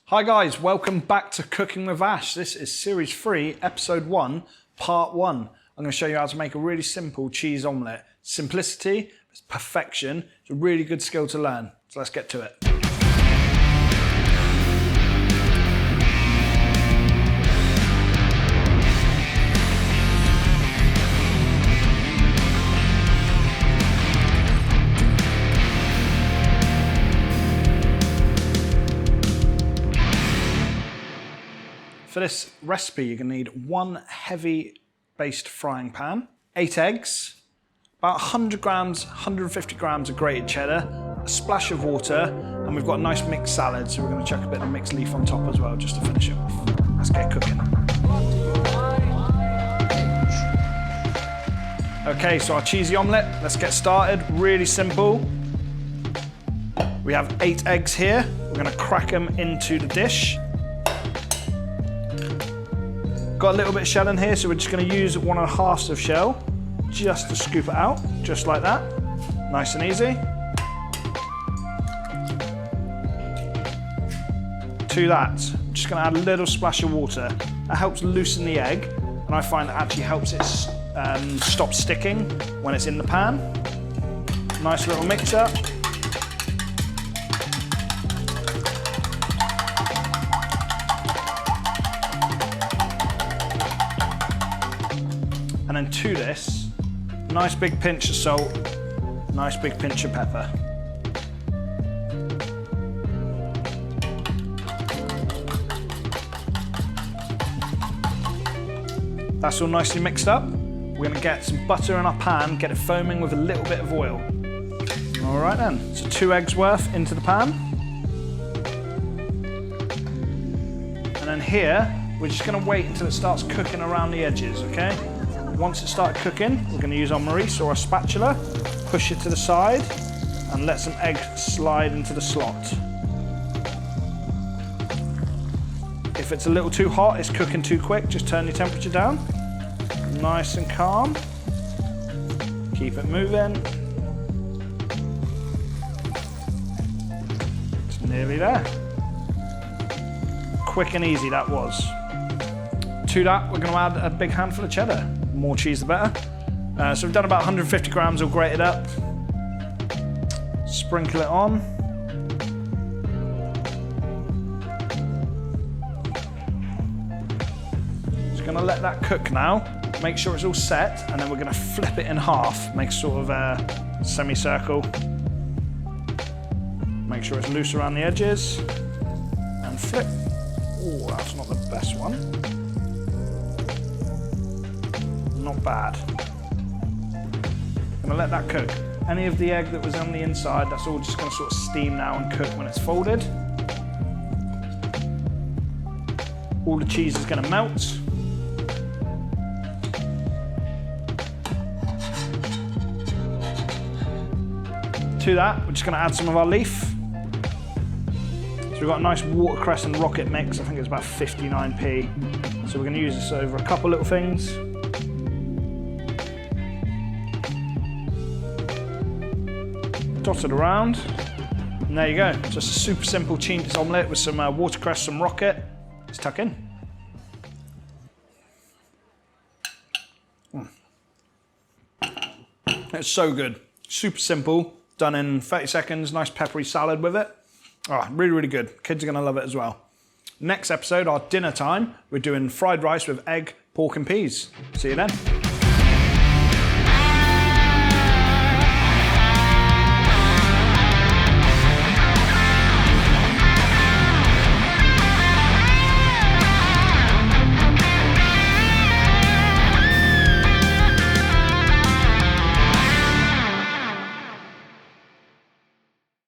Hi guys, welcome back to Cooking with Ash. This is Series 3, Episode 1, Part 1. I'm going to show you how to make a really simple cheese omelette. Simplicity, perfection, it's a really good skill to learn. So let's get to it. For this recipe, you're going to need one heavy based frying pan, 8 eggs, about 100 grams, 150 grams of grated cheddar, a splash of water, and we've got a nice mixed salad, so we're going to chuck a bit of mixed leaf on top as well, just to finish it off. Let's get cooking. Okay, so our cheesy omelette, let's get started. Really simple. We have 8 eggs here. We're going to crack them into the dish. Got a little bit of shell in here, so we're just going to use 1.5 of shell just to scoop it out, just like that. Nice and easy. To that, I'm just going to add a little splash of water. That helps loosen the egg, and I find it actually helps it stop sticking when it's in the pan. Nice little mixer. And then to this, nice big pinch of salt, nice big pinch of pepper. That's all nicely mixed up. We're going to get some butter in our pan, get it foaming with a little bit of oil. All right then, so 2 eggs worth into the pan. And then here, we're just going to wait until it starts cooking around the edges, okay? Once it started cooking, we're going to use our Maurice or a spatula, push it to the side, and let some egg slide into the slot. If it's a little too hot, it's cooking too quick, just turn your temperature down. Nice and calm. Keep it moving. It's nearly there. Quick and easy that was. To that, we're going to add a big handful of cheddar. More cheese the better. So we've done about 150 grams all grated up. Sprinkle it on. Just going to let that cook now. Make sure it's all set, and then we're going to flip it in half. Make sort of a semicircle. Make sure it's loose around the edges. And flip. Oh, that's not the best one. Not bad. Gonna let that cook. Any of the egg that was on the inside, that's all just gonna sort of steam now and cook when it's folded. All the cheese is gonna melt. To that, we're just gonna add some of our leaf. So we've got a nice watercress and rocket mix. I think it's about 59p. So we're gonna use this over a couple little things. Dot it around, and there you go. Just a super simple cheese omelette with some watercress, some rocket. Let's tuck in. It's so good. Super simple, done in 30 seconds, nice peppery salad with it. Oh, really, really good. Kids are gonna love it as well. Next episode, our dinner time, we're doing fried rice with egg, pork and peas. See you then.